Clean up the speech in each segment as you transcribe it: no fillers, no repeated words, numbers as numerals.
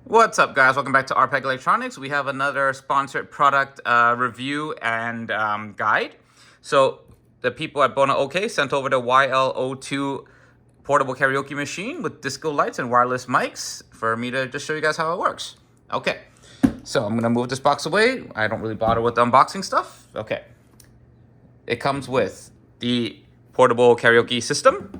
What's up, guys? Welcome back to RPEG Electronics. We have another sponsored product review and guide. So the people at Bona OK sent over the YL-02 portable karaoke machine with disco lights and wireless mics for me to just show you guys how it works. Okay, so I'm gonna move this box away. I don't really bother with the unboxing stuff. Okay, it comes with the portable karaoke system.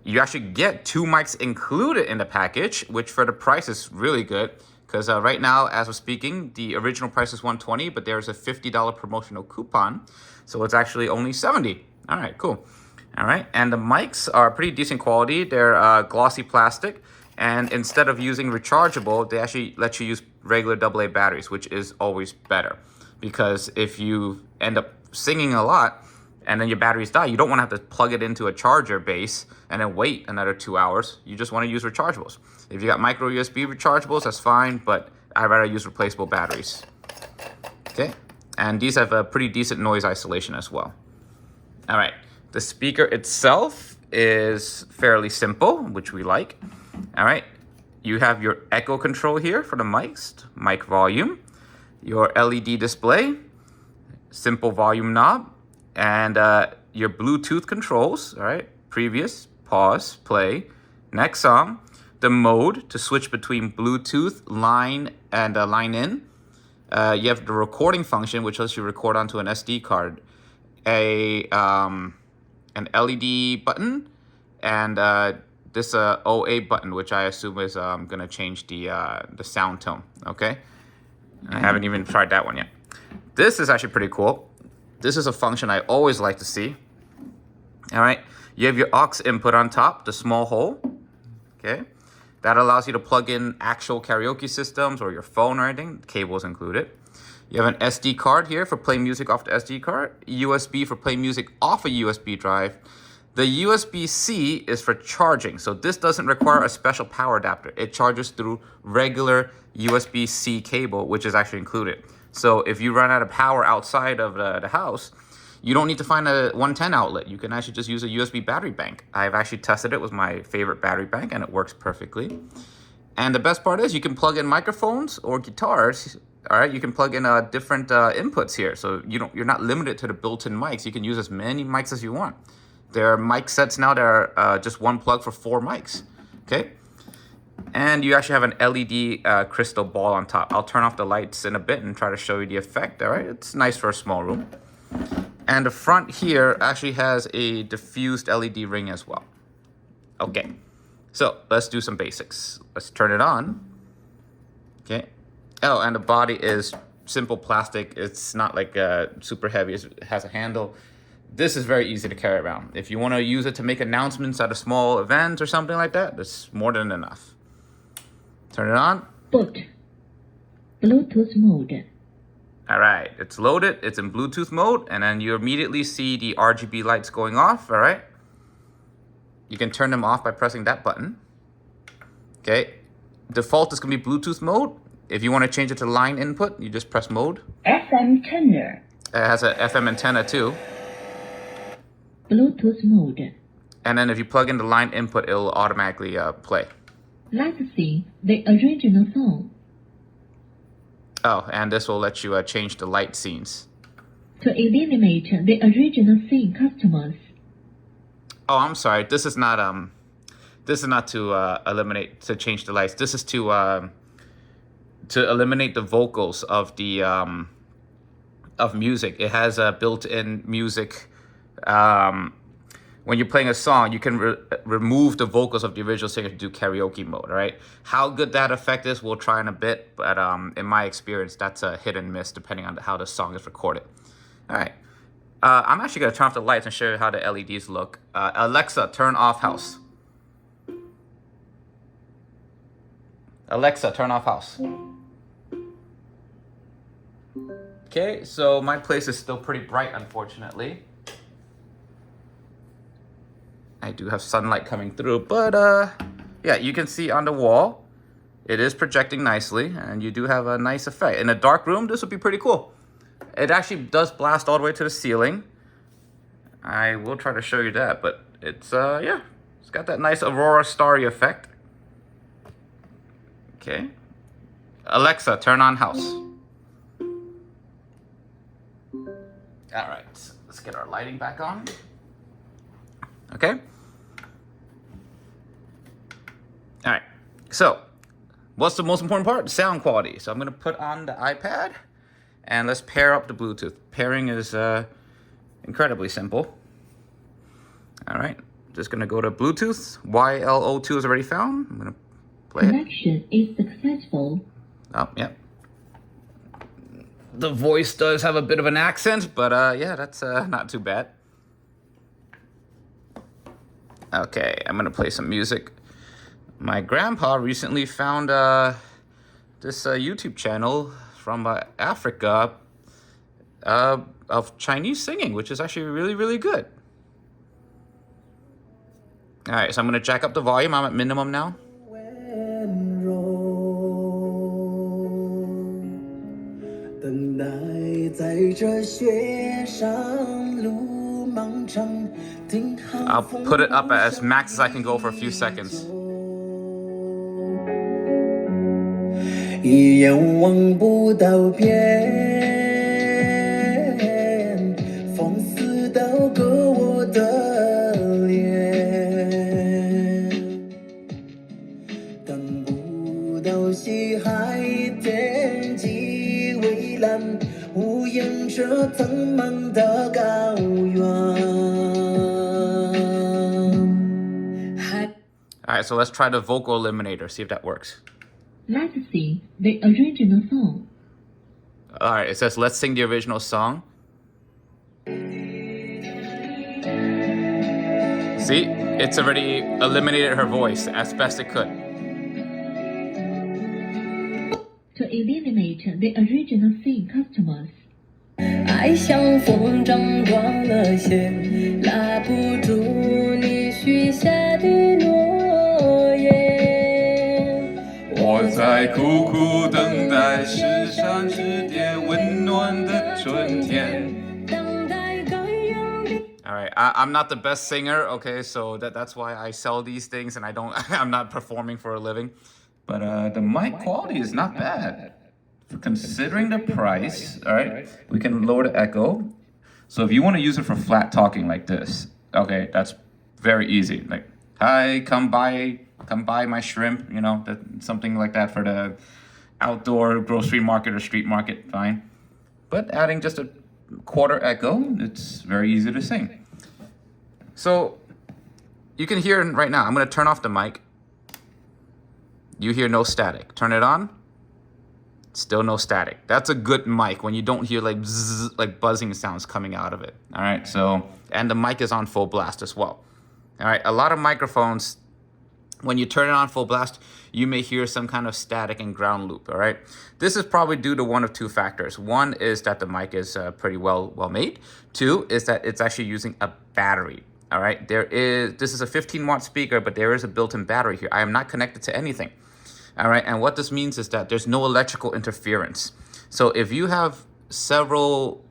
You actually get 2 mics included in the package, which for the price is really good. Because right now, as we're speaking, the original price is $120, but there's a $50 promotional coupon. So it's actually only $70. All right, cool. All right, and the mics are pretty decent quality. They're glossy plastic. And instead of using rechargeable, they actually let you use regular AA batteries, which is always better. Because if you end up singing a lot, and then your batteries die, you don't want to have to plug it into a charger base and then wait another 2 hours. You just want to use rechargeables. If you got micro USB rechargeables, that's fine, but I'd rather use replaceable batteries. Okay, and these have a pretty decent noise isolation as well. All right, the speaker itself is fairly simple, which we like. All right, you have your echo control here for the mics, mic volume, your LED display, simple volume knob, and your Bluetooth controls, all right? Previous, pause, play, next song, the mode to switch between Bluetooth, line, and line in. You have the recording function, which lets you record onto an SD card, an LED button, and this OA button, which I assume is gonna change the sound tone, okay? I haven't even tried that one yet. This is actually pretty cool. This is a function I always like to see. All right, you have your aux input on top, the small hole, okay? That allows you to plug in actual karaoke systems or your phone or anything, cables included. You have an SD card here for playing music off the SD card, USB for playing music off a USB drive. The USB-C is for charging, so this doesn't require a special power adapter. It charges through regular USB-C cable, which is actually included. So if you run out of power outside of the house, you don't need to find a 110 outlet. You can actually just use a USB battery bank. I've actually tested it with my favorite battery bank, and it works perfectly. And the best part is you can plug in microphones or guitars. All right, you can plug in different inputs here. So you're not limited to the built-in mics. You can use as many mics as you want. There are mic sets now that are just one plug for 4 mics, okay? And you actually have an LED crystal ball on top. I'll turn off the lights in a bit and try to show you the effect, all right? It's nice for a small room. And the front here actually has a diffused LED ring as well. Okay, so let's do some basics. Let's turn it on, okay? Oh, and the body is simple plastic. It's not like super heavy. It has a handle. This is very easy to carry around. If you want to use it to make announcements at a small event or something like that, that's more than enough. Turn it on. Boot. Bluetooth mode. All right, it's loaded. It's in Bluetooth mode, and then you immediately see the RGB lights going off, all right? You can turn them off by pressing that button. Okay, default is gonna be Bluetooth mode. If you want to change it to line input, you just press mode. FM antenna. It has a FM antenna too. Bluetooth mode. And then if you plug in the line input, it'll automatically play. Let's see the original song. Oh, and this will let you change the light scenes. To eliminate the original scene customers. Oh, I'm sorry. This is not to change the lights. This is to eliminate the vocals of the of music. It has a built-in music. When you're playing a song, you can remove the vocals of the original singer to do karaoke mode, all right? How good that effect is, we'll try in a bit, but in my experience, that's a hit and miss depending on how the song is recorded. All right, I'm actually gonna turn off the lights and show you how the LEDs look. Alexa, turn off house. Alexa, turn off house. Okay, so my place is still pretty bright, unfortunately. I do have sunlight coming through, but yeah, you can see on the wall, it is projecting nicely, and you do have a nice effect. In a dark room, this would be pretty cool. It actually does blast all the way to the ceiling. I will try to show you that, but it's, yeah, it's got that nice Aurora starry effect. Okay, Alexa, turn on house. All right, let's get our lighting back on. Okay. All right, so what's the most important part? Sound quality. So I'm gonna put on the iPad and let's pair up the Bluetooth. Pairing is incredibly simple. All right, just gonna go to Bluetooth. YL-02 is already found. I'm gonna play it. Connection is successful. Oh, yeah. The voice does have a bit of an accent, but yeah, that's not too bad. Okay, I'm gonna play some music. My grandpa recently found this YouTube channel from Africa of Chinese singing, which is actually really, really good. All right, so I'm gonna jack up the volume. I'm at minimum now. I'll put it up as max as I can go for a few seconds. 一眼望不到边，放肆刀割我的脸，等不到西海天际蔚蓝，无言着苍茫的高原。All right, so let's try the vocal eliminator, see if that works. Let's sing the original song. All right, it says, let's sing the original song. See, it's already eliminated her voice as best it could. To eliminate the original sing customers. 爱像风筝断了线，拉不住你许下的诺言。我在苦苦等待石山之巅温暖的春天。All right, I'm not the best singer, okay, so that's why I sell these things and I'm not performing for a living. But the mic quality is not bad. For considering the price, all right, we can lower the echo. So if you want to use it for flat talking like this, okay, that's very easy. Like, hi, come buy my shrimp, you know, something like that for the outdoor grocery market or street market, fine. But adding just a quarter echo, it's very easy to sing. So you can hear right now, I'm going to turn off the mic. You hear no static. Turn it on. Still no static. That's a good mic when you don't hear like bzzz, like buzzing sounds coming out of it. All right, so, and the mic is on full blast as well. All right, a lot of microphones, when you turn it on full blast, you may hear some kind of static and ground loop, all right? This is probably due to one of two factors. One is that the mic is pretty well made. Two is that it's actually using a battery, all right? This is a 15-watt speaker, but there is a built-in battery here. I am not connected to anything. All right, and what this means is that there's no electrical interference. So if you have several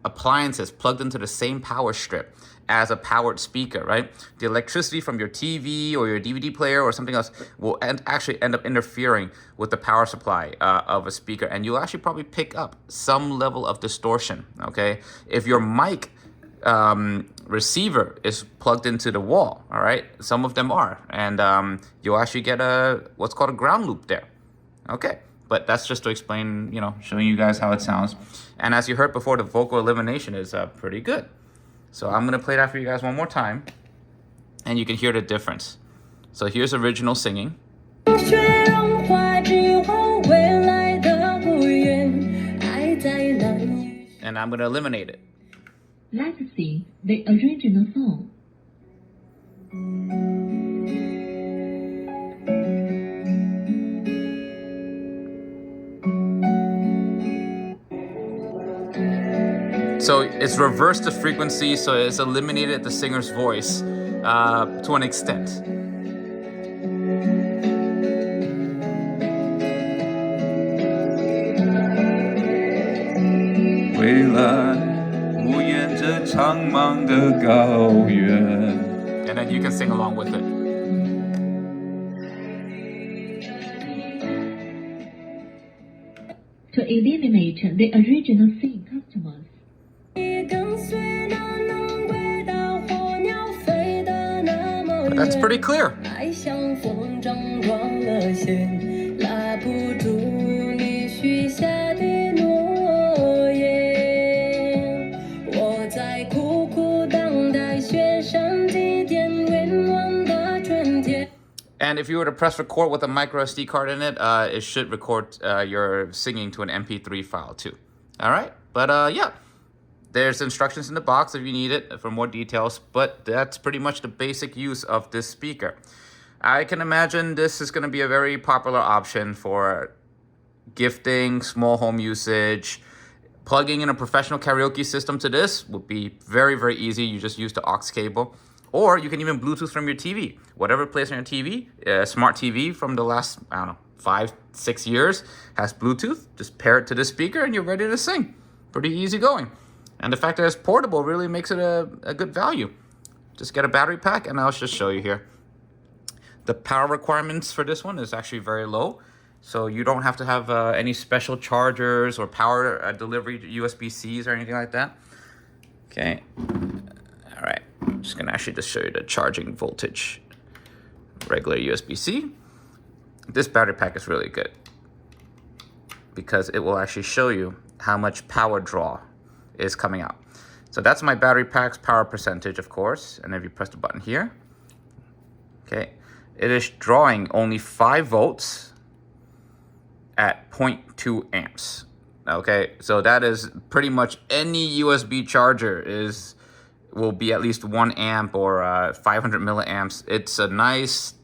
appliances plugged into the same power strip as a powered speaker, right? The electricity from your TV or your DVD player or something else will actually end up interfering with the power supply of a speaker, and you'll actually probably pick up some level of distortion, okay? If your mic receiver is plugged into the wall, all right? Some of them are, and you'll actually get what's called a ground loop there, okay? But that's just to explain, you know, showing you guys how it sounds. And as you heard before, the vocal elimination is pretty good. So I'm gonna play that for you guys one more time, and you can hear the difference. So here's original singing. And I'm gonna eliminate it. Let's sing the original song. So it's reversed the frequency, so it's eliminated the singer's voice to an extent. And then you can sing along with it. to eliminate the original scene customers. 跟随那能轨道火鸟飞得那么远 That's pretty clear. 爱像风筝断了线，拉不住你许下的诺言。我在苦苦等待雪山祭奠温暖的春天。 And if you were to press record with a micro SD card in it, it should record your singing to an MP3 file too. All right, but yeah. There's instructions in the box if you need it for more details, but that's pretty much the basic use of this speaker. I can imagine this is going to be a very popular option for gifting, small home usage. Plugging in a professional karaoke system to this would be very, very easy. You just use the aux cable, or you can even Bluetooth from your TV. Whatever plays on your TV, smart TV from the last, I don't know, 5-6 years has Bluetooth. Just pair it to the speaker and you're ready to sing. Pretty easy going. And the fact that it's portable really makes it a good value. Just get a battery pack, and I'll just show you here. The power requirements for this one is actually very low. So you don't have to have any special chargers or power delivery USB-Cs or anything like that. Okay. All right. I'm just going to actually just show you the charging voltage. Regular USB-C. This battery pack is really good because it will actually show you how much power draw is coming out. So that's my battery pack's power percentage, of course. And if you press the button here, okay, it is drawing only 5 volts at 0.2 amps. Okay, so that is pretty much any USB charger will be at least 1 amp or 500 milliamps. It's a nice,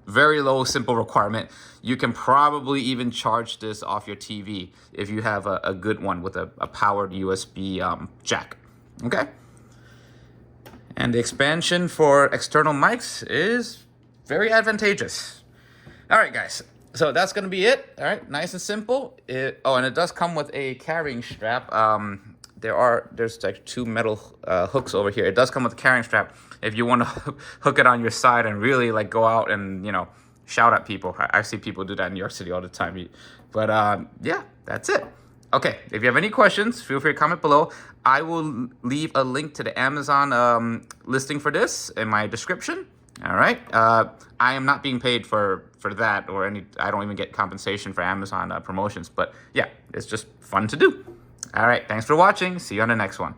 very low, simple requirement. You can probably even charge this off your TV if you have a good one with a powered USB jack. Okay? And the expansion for external mics is very advantageous. All right, guys. So that's going to be it. All right, nice and simple. And it does come with a carrying strap. There's like 2 metal hooks over here. It does come with a carrying strap if you want to hook it on your side and really like go out and, shout at people. I see people do that in New York City all the time. But yeah, that's it. Okay, if you have any questions, feel free to comment below. I will leave a link to the Amazon listing for this in my description. All right. I am not being paid for that or I don't even get compensation for Amazon promotions. But yeah, it's just fun to do. All right. Thanks for watching. See you on the next one.